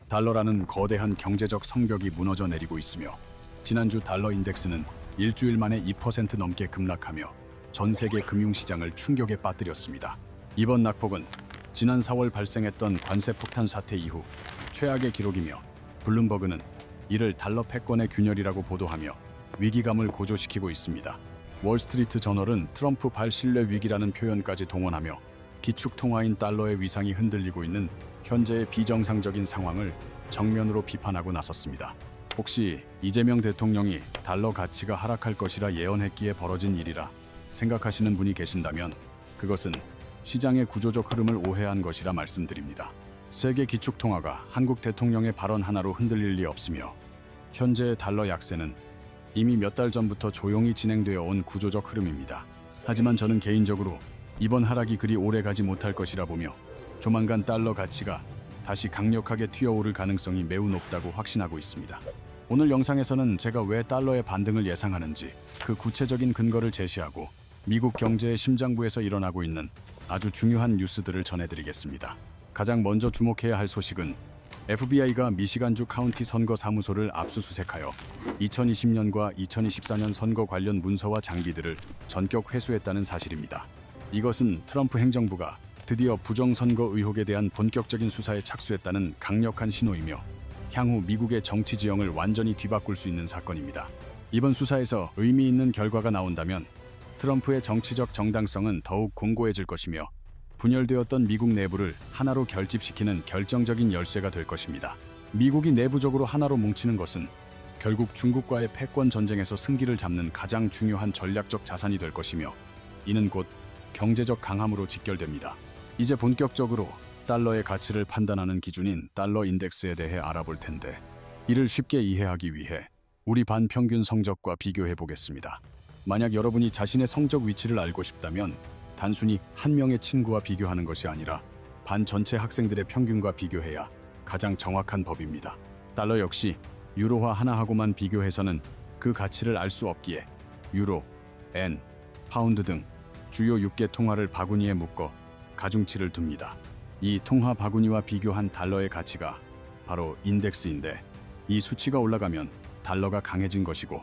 달러라는 거대한 경제적 성벽이 무너져 내리고 있으며 지난주 달러 인덱스는 일주일 만에 2% 넘게 급락하며 전 세계 금융시장을 충격에 빠뜨렸습니다. 이번 낙폭은 지난 4월 발생했던 관세 폭탄 사태 이후 최악의 기록이며 블룸버그는 이를 달러 패권의 균열이라고 보도하며 위기감을 고조시키고 있습니다. 월스트리트 저널은 트럼프 발신뢰 위기라는 표현까지 동원하며 기축 통화인 달러의 위상이 흔들리고 있는 현재의 비정상적인 상황을 정면으로 비판하고 나섰습니다. 혹시 이재명 대통령이 달러 가치가 하락할 것이라 예언했기에 벌어진 일이라 생각하시는 분이 계신다면 그것은 시장의 구조적 흐름을 오해한 것이라 말씀드립니다. 세계 기축 통화가 한국 대통령의 발언 하나로 흔들릴 리 없으며 현재의 달러 약세는 이미 몇 달 전부터 조용히 진행되어 온 구조적 흐름입니다. 하지만 저는 개인적으로 이번 하락이 그리 오래 가지 못할 것이라 보며 조만간 달러 가치가 다시 강력하게 튀어오를 가능성이 매우 높다고 확신하고 있습니다. 오늘 영상에서는 제가 왜 달러의 반등을 예상하는지 그 구체적인 근거를 제시하고 미국 경제의 심장부에서 일어나고 있는 아주 중요한 뉴스들을 전해드리겠습니다. 가장 먼저 주목해야 할 소식은 FBI가 미시간주 카운티 선거 사무소를 압수수색하여 2020년과 2024년 선거 관련 문서와 장비들을 전격 회수했다는 사실입니다. 이것은 트럼프 행정부가 드디어 부정선거 의혹에 대한 본격적인 수사에 착수했다는 강력한 신호이며 향후 미국의 정치 지형을 완전히 뒤바꿀 수 있는 사건입니다. 이번 수사에서 의미 있는 결과가 나온다면 트럼프의 정치적 정당성은 더욱 공고해질 것이며 분열되었던 미국 내부를 하나로 결집시키는 결정적인 열쇠가 될 것입니다. 미국이 내부적으로 하나로 뭉치는 것은 결국 중국과의 패권 전쟁에서 승기를 잡는 가장 중요한 전략적 자산이 될 것이며 이는 곧 경제적 강함으로 직결됩니다. 이제 본격적으로 달러의 가치를 판단하는 기준인 달러 인덱스에 대해 알아볼 텐데 이를 쉽게 이해하기 위해 우리 반평균 성적과 비교해 보겠습니다. 만약 여러분이 자신의 성적 위치를 알고 싶다면 단순히 한 명의 친구와 비교하는 것이 아니라 반 전체 학생들의 평균과 비교해야 가장 정확한 법입니다. 달러 역시 유로화 하나하고만 비교해서는 그 가치를 알 수 없기에 유로, 엔, 파운드 등 주요 6개 통화를 바구니에 묶어 가중치를 둡니다. 이 통화 바구니와 비교한 달러의 가치가 바로 인덱스인데 이 수치가 올라가면 달러가 강해진 것이고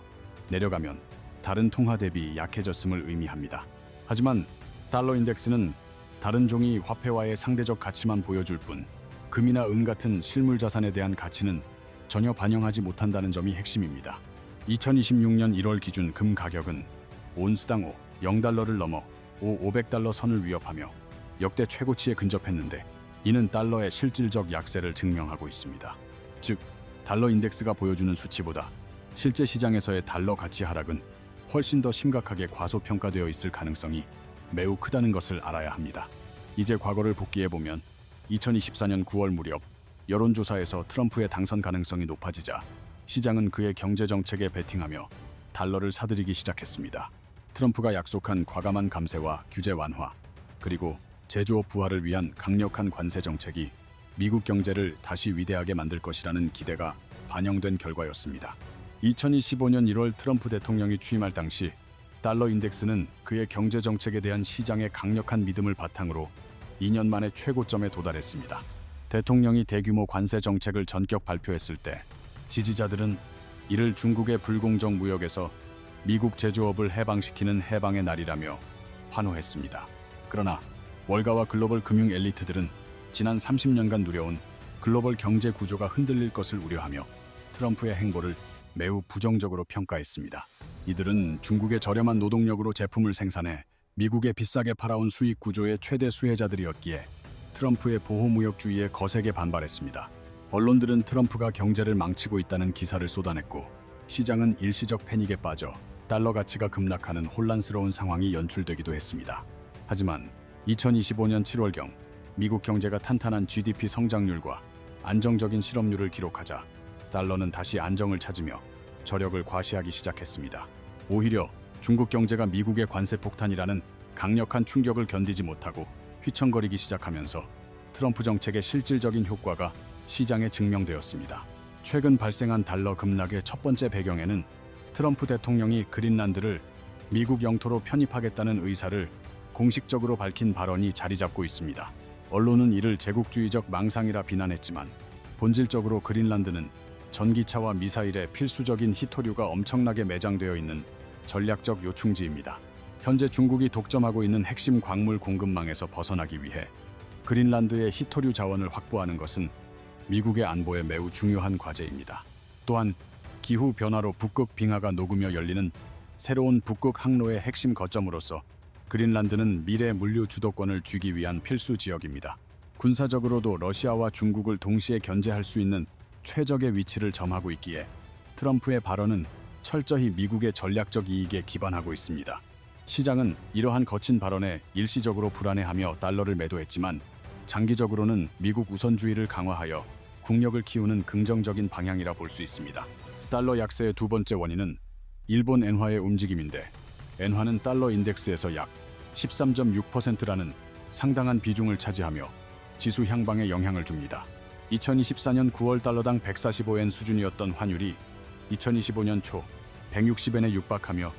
내려가면 다른 통화 대비 약해졌음을 의미합니다. 하지만 달러 인덱스는 다른 종이 화폐와의 상대적 가치만 보여줄 뿐 금이나 은 같은 실물 자산에 대한 가치는 전혀 반영하지 못한다는 점이 핵심입니다. 2026년 1월 기준 금 가격은 온스당 0달러를 넘어 500달러 선을 위협하며 역대 최고치에 근접했는데 이는 달러의 실질적 약세를 증명하고 있습니다. 즉, 달러 인덱스가 보여주는 수치보다 실제 시장에서의 달러 가치 하락은 훨씬 더 심각하게 과소평가되어 있을 가능성이 매우 크다는 것을 알아야 합니다. 이제 과거를 복기해보면 2024년 9월 무렵 여론조사에서 트럼프의 당선 가능성이 높아지자 시장은 그의 경제정책에 베팅하며 달러를 사들이기 시작했습니다. 트럼프가 약속한 과감한 감세와 규제 완화, 그리고 제조업 부활을 위한 강력한 관세 정책이 미국 경제를 다시 위대하게 만들 것이라는 기대가 반영된 결과였습니다. 2025년 1월 트럼프 대통령이 취임할 당시 달러 인덱스는 그의 경제 정책에 대한 시장의 강력한 믿음을 바탕으로 2년 만에 최고점에 도달했습니다. 대통령이 대규모 관세 정책을 전격 발표했을 때 지지자들은 이를 중국의 불공정 무역에서 미국 제조업을 해방시키는 해방의 날이라며 환호했습니다. 그러나 월가와 글로벌 금융 엘리트들은 지난 30년간 누려온 글로벌 경제 구조가 흔들릴 것을 우려하며 트럼프의 행보를 매우 부정적으로 평가했습니다. 이들은 중국의 저렴한 노동력으로 제품을 생산해 미국에 비싸게 팔아온 수익 구조의 최대 수혜자들이었기에 트럼프의 보호무역주의에 거세게 반발했습니다. 언론들은 트럼프가 경제를 망치고 있다는 기사를 쏟아냈고 시장은 일시적 패닉에 빠져 달러 가치가 급락하는 혼란스러운 상황이 연출되기도 했습니다. 하지만 2025년 7월경 미국 경제가 탄탄한 GDP 성장률과 안정적인 실업률을 기록하자 달러는 다시 안정을 찾으며 저력을 과시하기 시작했습니다. 오히려 중국 경제가 미국의 관세 폭탄이라는 강력한 충격을 견디지 못하고 휘청거리기 시작하면서 트럼프 정책의 실질적인 효과가 시장에 증명되었습니다. 최근 발생한 달러 급락의 첫 번째 배경에는 트럼프 대통령이 그린란드를 미국 영토로 편입하겠다는 의사를 공식적으로 밝힌 발언이 자리 잡고 있습니다. 언론은 이를 제국주의적 망상이라 비난했지만 본질적으로 그린란드는 전기차와 미사일의 필수적인 히토류가 엄청나게 매장되어 있는 전략적 요충지입니다. 현재 중국이 독점하고 있는 핵심 광물 공급망에서 벗어나기 위해 그린란드의 히토류 자원을 확보하는 것은 미국의 안보에 매우 중요한 과제입니다. 또한 기후 변화로 북극 빙하가 녹으며 열리는 새로운 북극 항로의 핵심 거점으로서 그린란드는 미래 물류 주도권을 쥐기 위한 필수 지역입니다. 군사적으로도 러시아와 중국을 동시에 견제할 수 있는 최적의 위치를 점하고 있기에 트럼프의 발언은 철저히 미국의 전략적 이익에 기반하고 있습니다. 시장은 이러한 거친 발언에 일시적으로 불안해하며 달러를 매도했지만 장기적으로는 미국 우선주의를 강화하여 국력을 키우는 긍정적인 방향이라 볼 수 있습니다. 달러 약세의 두 번째 원인은 일본 엔화의 움직임인데 엔화는 달러 인덱스에서 약 13.6%라는 상당한 비중을 차지하며 지수 향방에 영향을 줍니다. 2024년 9월 달러당 145엔 수준이었던 환율이 2025년 초 160엔에 육박하며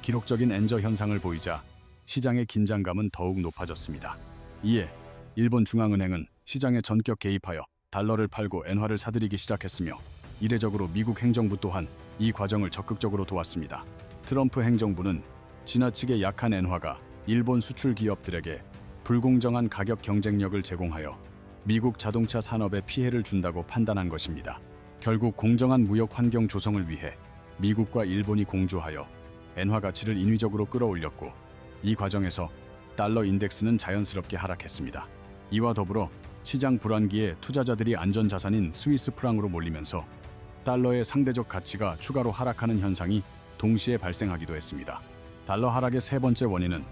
기록적인 엔저 현상을 보이자 시장의 긴장감은 더욱 높아졌습니다. 이에 일본 중앙은행은 시장에 전격 개입하여 달러를 팔고 엔화를 사들이기 시작했으며 이례적으로 미국 행정부 또한 이 과정을 적극적으로 도왔습니다. 트럼프 행정부는 지나치게 약한 엔화가 일본 수출 기업들에게 불공정한 가격 경쟁력을 제공하여 미국 자동차 산업에 피해를 준다고 판단한 것입니다. 결국 공정한 무역 환경 조성을 위해 미국과 일본이 공조하여 엔화 가치를 인위적으로 끌어올렸고 이 과정에서 달러 인덱스는 자연스럽게 하락했습니다. 이와 더불어 시장 불안기에 투자자들이 안전자산인 스위스 프랑으로 몰리면서 달러의 상대적 가치가 추가로 하락하는 현상이 동시에 발생하기도 했습니다. 달러 하락의 세 번째 원인은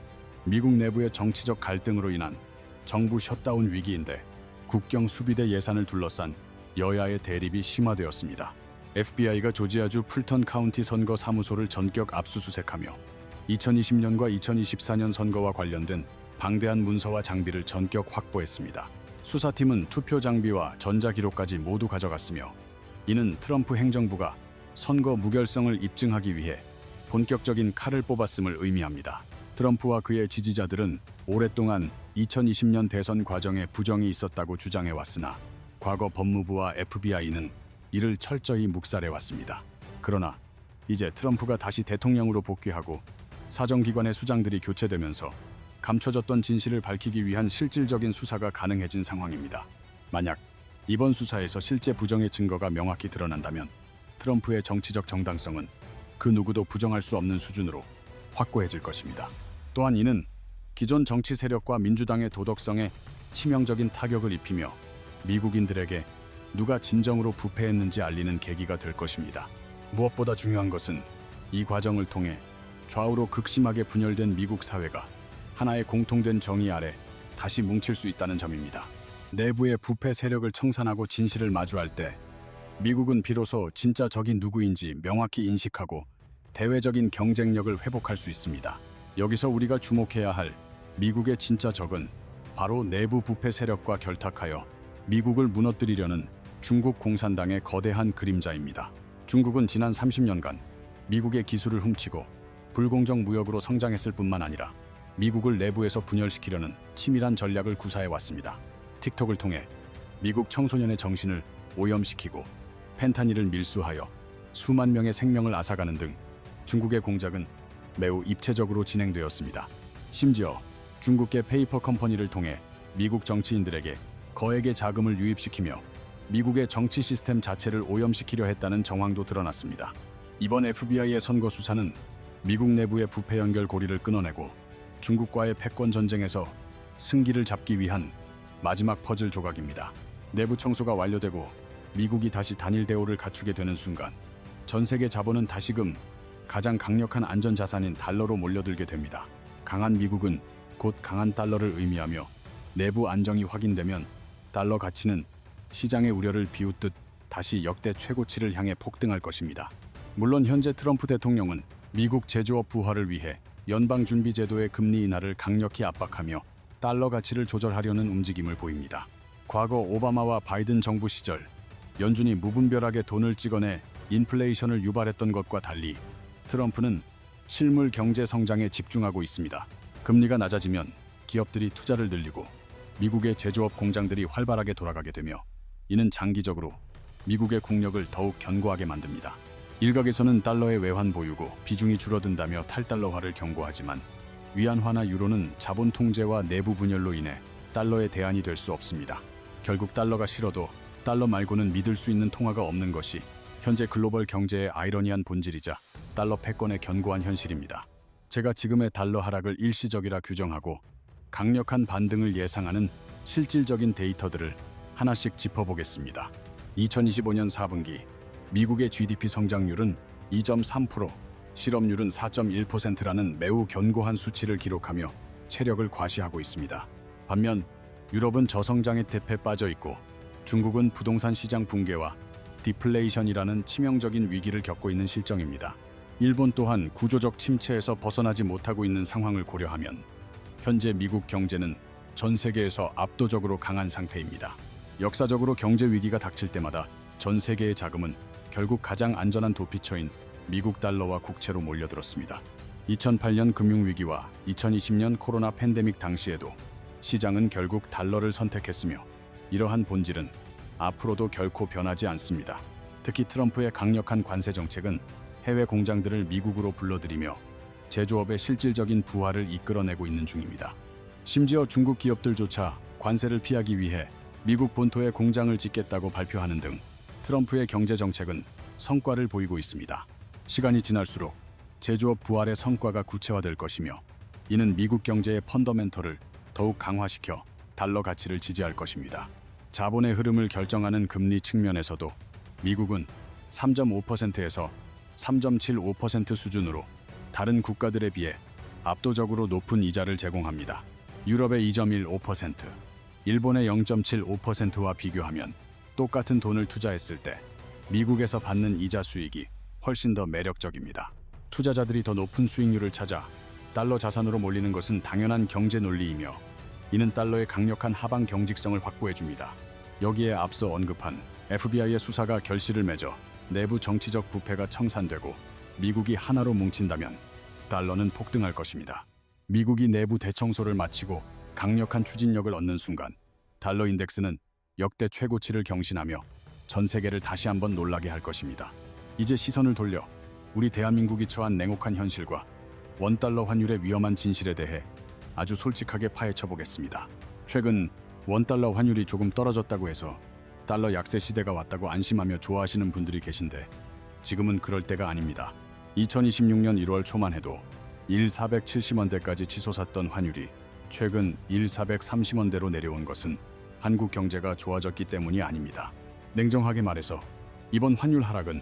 미국 내부의 정치적 갈등으로 인한 정부 셧다운 위기인데 국경 수비대 예산을 둘러싼 여야의 대립이 심화되었습니다. FBI가 조지아주 풀턴 카운티 선거 사무소를 전격 압수수색하며 2020년과 2024년 선거와 관련된 방대한 문서와 장비를 전격 확보했습니다. 수사팀은 투표 장비와 전자기록까지 모두 가져갔으며 이는 트럼프 행정부가 선거 무결성을 입증하기 위해 본격적인 칼을 뽑았음을 의미합니다. 트럼프와 그의 지지자들은 오랫동안 2020년 대선 과정에 부정이 있었다고 주장해왔으나 과거 법무부와 FBI는 이를 철저히 묵살해왔습니다. 그러나 이제 트럼프가 다시 대통령으로 복귀하고 사정기관의 수장들이 교체되면서 감춰졌던 진실을 밝히기 위한 실질적인 수사가 가능해진 상황입니다. 만약 이번 수사에서 실제 부정의 증거가 명확히 드러난다면 트럼프의 정치적 정당성은 그 누구도 부정할 수 없는 수준으로 확고해질 것입니다. 또한 이는 기존 정치 세력과 민주당의 도덕성에 치명적인 타격을 입히며 미국인들에게 누가 진정으로 부패했는지 알리는 계기가 될 것입니다. 무엇보다 중요한 것은 이 과정을 통해 좌우로 극심하게 분열된 미국 사회가 하나의 공통된 정의 아래 다시 뭉칠 수 있다는 점입니다. 내부의 부패 세력을 청산하고 진실을 마주할 때 미국은 비로소 진짜 적이 누구인지 명확히 인식하고 대외적인 경쟁력을 회복할 수 있습니다. 여기서 우리가 주목해야 할 미국의 진짜 적은 바로 내부 부패 세력과 결탁하여 미국을 무너뜨리려는 중국 공산당의 거대한 그림자입니다. 중국은 지난 30년간 미국의 기술을 훔치고 불공정 무역으로 성장했을 뿐만 아니라 미국을 내부에서 분열시키려는 치밀한 전략을 구사해왔습니다. 틱톡을 통해 미국 청소년의 정신을 오염시키고 펜타닐을 밀수하여 수만 명의 생명을 앗아가는 등 중국의 공작은 매우 입체적으로 진행되었습니다. 심지어 중국계 페이퍼 컴퍼니를 통해 미국 정치인들에게 거액의 자금을 유입시키며 미국의 정치 시스템 자체를 오염시키려 했다는 정황도 드러났습니다. 이번 FBI의 선거 수사는 미국 내부의 부패 연결 고리를 끊어내고 중국과의 패권 전쟁에서 승기를 잡기 위한 마지막 퍼즐 조각입니다. 내부 청소가 완료되고 미국이 다시 단일 대우를 갖추게 되는 순간 전 세계 자본은 다시금 가장 강력한 안전자산인 달러로 몰려들게 됩니다. 강한 미국은 곧 강한 달러를 의미하며 내부 안정이 확인되면 달러 가치는 시장의 우려를 비웃듯 다시 역대 최고치를 향해 폭등할 것입니다. 물론 현재 트럼프 대통령은 미국 제조업 부활을 위해 연방준비제도의 금리 인하를 강력히 압박하며 달러 가치를 조절하려는 움직임을 보입니다. 과거 오바마와 바이든 정부 시절 연준이 무분별하게 돈을 찍어내 인플레이션을 유발했던 것과 달리 트럼프는 실물 경제 성장에 집중하고 있습니다. 금리가 낮아지면 기업들이 투자를 늘리고 미국의 제조업 공장들이 활발하게 돌아가게 되며 이는 장기적으로 미국의 국력을 더욱 견고하게 만듭니다. 일각에서는 달러의 외환 보유고 비중이 줄어든다며 탈달러화를 경고하지만 위안화나 유로는 자본 통제와 내부 분열로 인해 달러의 대안이 될 수 없습니다. 결국 달러가 싫어도 달러 말고는 믿을 수 있는 통화가 없는 것이 현재 글로벌 경제의 아이러니한 본질이자 달러 패권의 견고한 현실입니다. 제가 지금의 달러 하락을 일시적이라 규정하고 강력한 반등을 예상하는 실질적인 데이터들을 하나씩 짚어보겠습니다. 2025년 4분기 미국의 GDP 성장률은 2.3%, 실업률은 4.1%라는 매우 견고한 수치를 기록하며 체력을 과시하고 있습니다. 반면 유럽은 저성장의 태페에 빠져 있고 중국은 부동산 시장 붕괴와 디플레이션이라는 치명적인 위기를 겪고 있는 실정입니다. 일본 또한 구조적 침체에서 벗어나지 못하고 있는 상황을 고려하면 현재 미국 경제는 전 세계에서 압도적으로 강한 상태입니다. 역사적으로 경제 위기가 닥칠 때마다 전 세계의 자금은 결국 가장 안전한 도피처인 미국 달러와 국채로 몰려들었습니다. 2008년 금융위기와 2020년 코로나 팬데믹 당시에도 시장은 결국 달러를 선택했으며 이러한 본질은 앞으로도 결코 변하지 않습니다. 특히 트럼프의 강력한 관세 정책은 해외 공장들을 미국으로 불러들이며 제조업의 실질적인 부활을 이끌어내고 있는 중입니다. 심지어 중국 기업들조차 관세를 피하기 위해 미국 본토에 공장을 짓겠다고 발표하는 등 트럼프의 경제 정책은 성과를 보이고 있습니다. 시간이 지날수록 제조업 부활의 성과가 구체화될 것이며 이는 미국 경제의 펀더멘털을 더욱 강화시켜 달러 가치를 지지할 것입니다. 자본의 흐름을 결정하는 금리 측면에서도 미국은 3.5%에서 3.75% 수준으로 다른 국가들에 비해 압도적으로 높은 이자를 제공합니다. 유럽의 2.15%, 일본의 0.75%와 비교하면 똑같은 돈을 투자했을 때 미국에서 받는 이자 수익이 훨씬 더 매력적입니다. 투자자들이 더 높은 수익률을 찾아 달러 자산으로 몰리는 것은 당연한 경제 논리이며 이는 달러의 강력한 하방 경직성을 확보해줍니다. 여기에 앞서 언급한 FBI의 수사가 결실을 맺어 내부 정치적 부패가 청산되고 미국이 하나로 뭉친다면 달러는 폭등할 것입니다. 미국이 내부 대청소를 마치고 강력한 추진력을 얻는 순간 달러 인덱스는 역대 최고치를 경신하며 전 세계를 다시 한번 놀라게 할 것입니다. 이제 시선을 돌려 우리 대한민국이 처한 냉혹한 현실과 원달러 환율의 위험한 진실에 대해 아주 솔직하게 파헤쳐 보겠습니다. 최근 원달러 환율이 조금 떨어졌다고 해서 달러 약세 시대가 왔다고 안심하며 좋아하시는 분들이 계신데 지금은 그럴 때가 아닙니다. 2026년 1월 초만 해도 1,470원대까지 치솟았던 환율이 최근 1,430원대로 내려온 것은 한국 경제가 좋아졌기 때문이 아닙니다. 냉정하게 말해서 이번 환율 하락은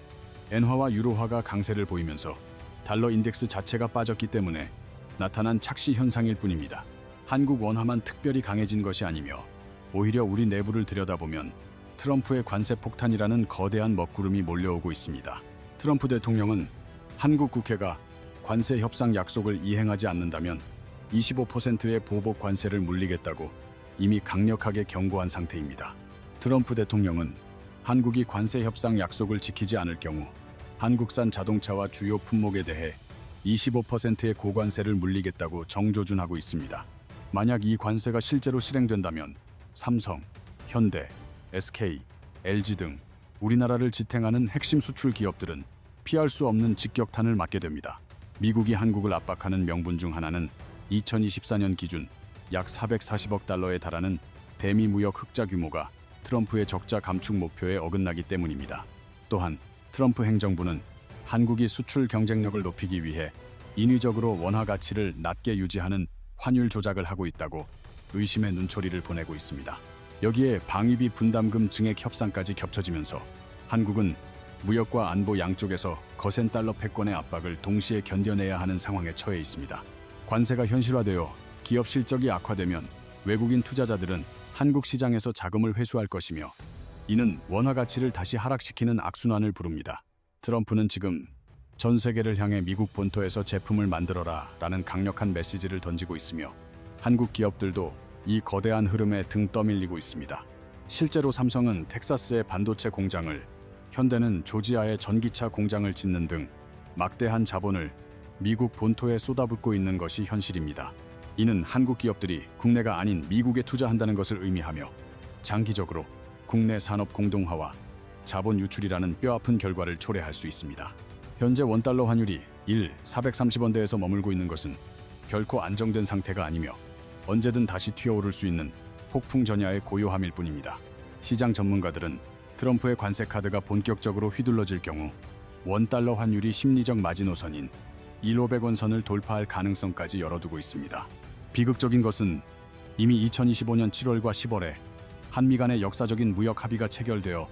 엔화와 유로화가 강세를 보이면서 달러 인덱스 자체가 빠졌기 때문에 나타난 착시 현상일 뿐입니다. 한국 원화만 특별히 강해진 것이 아니며 오히려 우리 내부를 들여다보면 트럼프의 관세 폭탄이라는 거대한 먹구름이 몰려오고 있습니다. 트럼프 대통령은 한국 국회가 관세 협상 약속을 이행하지 않는다면 25%의 보복 관세를 물리겠다고 이미 강력하게 경고한 상태입니다. 트럼프 대통령은 한국이 관세 협상 약속을 지키지 않을 경우 한국산 자동차와 주요 품목에 대해 25%의 고관세를 물리겠다고 정조준하고 있습니다. 만약 이 관세가 실제로 실행된다면 삼성, 현대, SK, LG 등 우리나라를 지탱하는 핵심 수출 기업들은 피할 수 없는 직격탄을 맞게 됩니다. 미국이 한국을 압박하는 명분 중 하나는 2024년 기준 약 440억 달러에 달하는 대미 무역 흑자 규모가 트럼프의 적자 감축 목표에 어긋나기 때문입니다. 또한 트럼프 행정부는 한국이 수출 경쟁력을 높이기 위해 인위적으로 원화 가치를 낮게 유지하는 환율 조작을 하고 있다고 의심의 눈초리를 보내고 있습니다. 여기에 방위비 분담금 증액 협상까지 겹쳐지면서 한국은 무역과 안보 양쪽에서 거센 달러 패권의 압박을 동시에 견뎌내야 하는 상황에 처해 있습니다. 관세가 현실화되어 기업 실적이 악화되면 외국인 투자자들은 한국 시장에서 자금을 회수할 것이며 이는 원화 가치를 다시 하락시키는 악순환을 부릅니다. 트럼프는 지금 전 세계를 향해 미국 본토에서 제품을 만들어라 라는 강력한 메시지를 던지고 있으며 한국 기업들도 이 거대한 흐름에 등 떠밀리고 있습니다. 실제로 삼성은 텍사스의 반도체 공장을, 현대는 조지아의 전기차 공장을 짓는 등 막대한 자본을 미국 본토에 쏟아붓고 있는 것이 현실입니다. 이는 한국 기업들이 국내가 아닌 미국에 투자한다는 것을 의미하며 장기적으로 국내 산업 공동화와 자본 유출이라는 뼈아픈 결과를 초래할 수 있습니다. 현재 원달러 환율이 430원대에서 머물고 있는 것은 결코 안정된 상태가 아니며 언제든 다시 튀어오를 수 있는 폭풍 전야의 고요함일 뿐입니다. 시장 전문가들은 트럼프의 관세 카드가 본격적으로 휘둘러질 경우 원달러 환율이 심리적 마지노선인 1,500원 선을 돌파할 가능성까지 열어두고 있습니다. 비극적인 것은 이미 2025년 7월과 10월에 한미 간의 역사적인 무역 합의가 체결되어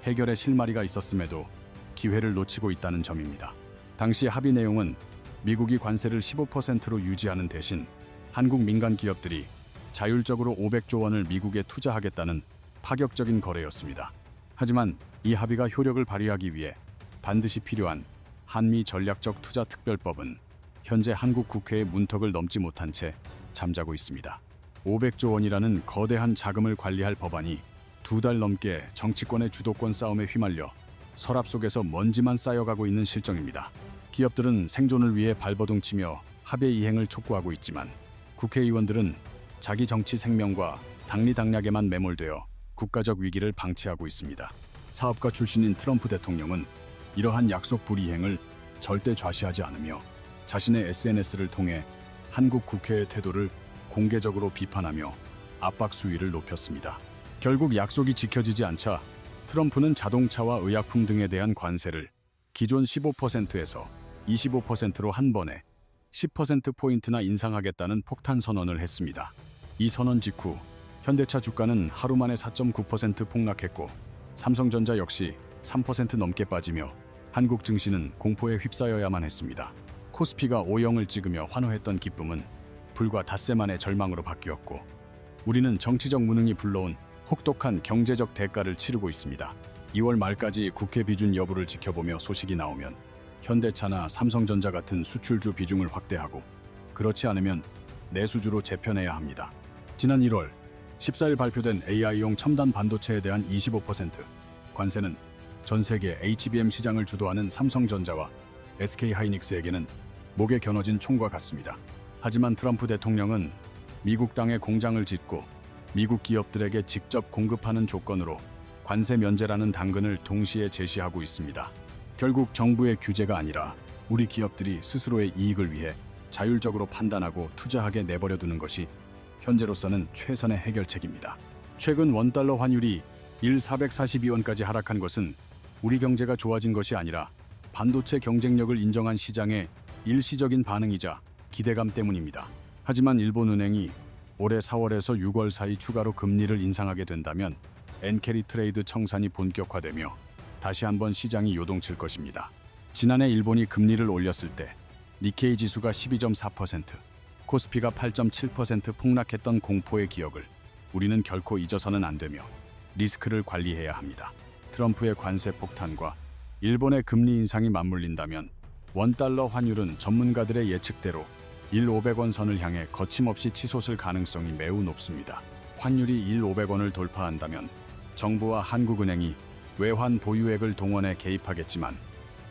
해결의 실마리가 있었음에도 기회를 놓치고 있다는 점입니다. 당시 합의 내용은 미국이 관세를 15%로 유지하는 대신 한국 민간 기업들이 자율적으로 500조 원을 미국에 투자하겠다는 파격적인 거래였습니다. 하지만 이 합의가 효력을 발휘하기 위해 반드시 필요한 한미 전략적 투자 특별법은 현재 한국 국회의 문턱을 넘지 못한 채 잠자고 있습니다. 500조 원이라는 거대한 자금을 관리할 법안이 2달 넘게 정치권의 주도권 싸움에 휘말려 서랍 속에서 먼지만 쌓여가고 있는 실정입니다. 기업들은 생존을 위해 발버둥치며 합의 이행을 촉구하고 있지만 국회의원들은 자기 정치 생명과 당리당략에만 매몰되어 국가적 위기를 방치하고 있습니다. 사업가 출신인 트럼프 대통령은 이러한 약속 불이행을 절대 좌시하지 않으며 자신의 SNS를 통해 한국 국회의 태도를 공개적으로 비판하며 압박 수위를 높였습니다. 결국 약속이 지켜지지 않자 트럼프는 자동차와 의약품 등에 대한 관세를 기존 15%에서 25%로 한 번에 10%포인트나 인상하겠다는 폭탄 선언을 했습니다. 이 선언 직후 현대차 주가는 하루 만에 4.9% 폭락했고 삼성전자 역시 3% 넘게 빠지며 한국 증시는 공포에 휩싸여야만 했습니다. 코스피가 5영을 찍으며 환호했던 기쁨은 불과 닷새 만에 절망으로 바뀌었고 우리는 정치적 무능이 불러온 혹독한 경제적 대가를 치르고 있습니다. 2월 말까지 국회 비준 여부를 지켜보며 소식이 나오면 현대차나 삼성전자 같은 수출주 비중을 확대하고 그렇지 않으면 내수주로 재편해야 합니다. 지난 1월 14일 발표된 AI용 첨단 반도체에 대한 25% 관세는 전 세계 HBM 시장을 주도하는 삼성전자와 SK하이닉스에게는 목에 겨눠진 총과 같습니다. 하지만 트럼프 대통령은 미국 땅에 공장을 짓고 미국 기업들에게 직접 공급하는 조건으로 관세 면제라는 당근을 동시에 제시하고 있습니다. 결국 정부의 규제가 아니라 우리 기업들이 스스로의 이익을 위해 자율적으로 판단하고 투자하게 내버려 두는 것이 현재로서는 최선의 해결책입니다. 최근 원달러 환율이 442원까지 하락한 것은 우리 경제가 좋아진 것이 아니라 반도체 경쟁력을 인정한 시장의 일시적인 반응이자 기대감 때문입니다. 하지만 일본은행이 올해 4월에서 6월 사이 추가로 금리를 인상하게 된다면 엔캐리 트레이드 청산이 본격화되며 다시 한번 시장이 요동칠 것입니다. 지난해 일본이 금리를 올렸을 때 니케이 지수가 12.4%, 코스피가 8.7% 폭락했던 공포의 기억을 우리는 결코 잊어서는 안 되며 리스크를 관리해야 합니다. 트럼프의 관세 폭탄과 일본의 금리 인상이 맞물린다면 원달러 환율은 전문가들의 예측대로 1,500원 선을 향해 거침없이 치솟을 가능성이 매우 높습니다. 환율이 1,500원을 돌파한다면 정부와 한국은행이 외환 보유액을 동원해 개입하겠지만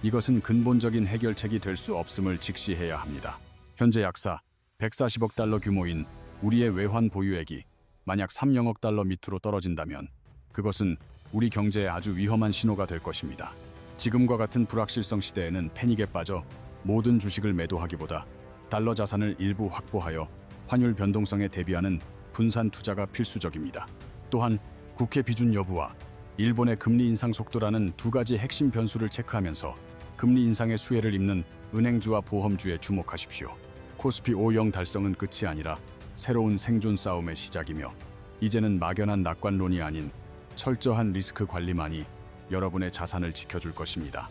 이것은 근본적인 해결책이 될 수 없음을 직시해야 합니다. 현재 약사 140억 달러 규모인 우리의 외환 보유액이 만약 3영억 달러 밑으로 떨어진다면 그것은 우리 경제에 아주 위험한 신호가 될 것입니다. 지금과 같은 불확실성 시대에는 패닉에 빠져 모든 주식을 매도하기보다 달러 자산을 일부 확보하여 환율 변동성에 대비하는 분산 투자가 필수적입니다. 또한 국회 비준 여부와 일본의 금리 인상 속도라는 두 가지 핵심 변수를 체크하면서 금리 인상의 수혜를 입는 은행주와 보험주에 주목하십시오. 코스피 5영 달성은 끝이 아니라 새로운 생존 싸움의 시작이며 이제는 막연한 낙관론이 아닌 철저한 리스크 관리만이 여러분의 자산을 지켜줄 것입니다.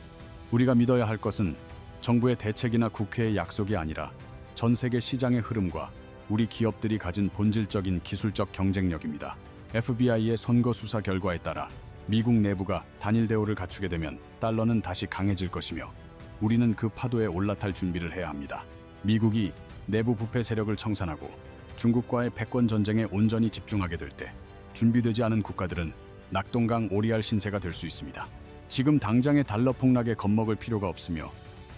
우리가 믿어야 할 것은 정부의 대책이나 국회의 약속이 아니라 전 세계 시장의 흐름과 우리 기업들이 가진 본질적인 기술적 경쟁력입니다. FBI의 선거 수사 결과에 따라 미국 내부가 단일 대우를 갖추게 되면 달러는 다시 강해질 것이며 우리는 그 파도에 올라탈 준비를 해야 합니다. 미국이 내부 부패 세력을 청산하고 중국과의 패권 전쟁에 온전히 집중하게 될 때 준비되지 않은 국가들은 낙동강 오리알 신세가 될 수 있습니다. 지금 당장의 달러 폭락에 겁먹을 필요가 없으며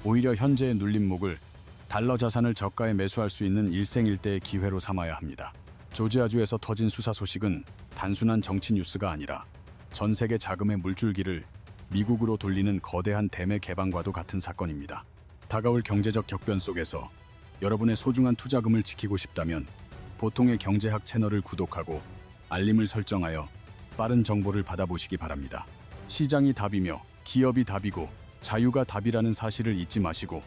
오히려 현재의 눌림목을 달러 자산을 저가에 매수할 수 있는 일생일대의 기회로 삼아야 합니다. 조지아주에서 터진 수사 소식은 단순한 정치 뉴스가 아니라 전 세계 자금의 물줄기를 미국으로 돌리는 거대한 댐의 개방과도 같은 사건입니다. 다가올 경제적 격변 속에서 여러분의 소중한 투자금을 지키고 싶다면 보통의 경제학 채널을 구독하고 알림을 설정하여 빠른 정보를 받아보시기 바랍니다. 시장이 답이며 기업이 답이고 자유가 답이라는 사실을 잊지 마시고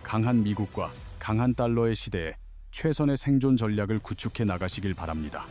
강한 미국과 강한 달러의 시대에 최선의 생존 전략을 구축해 나가시길 바랍니다.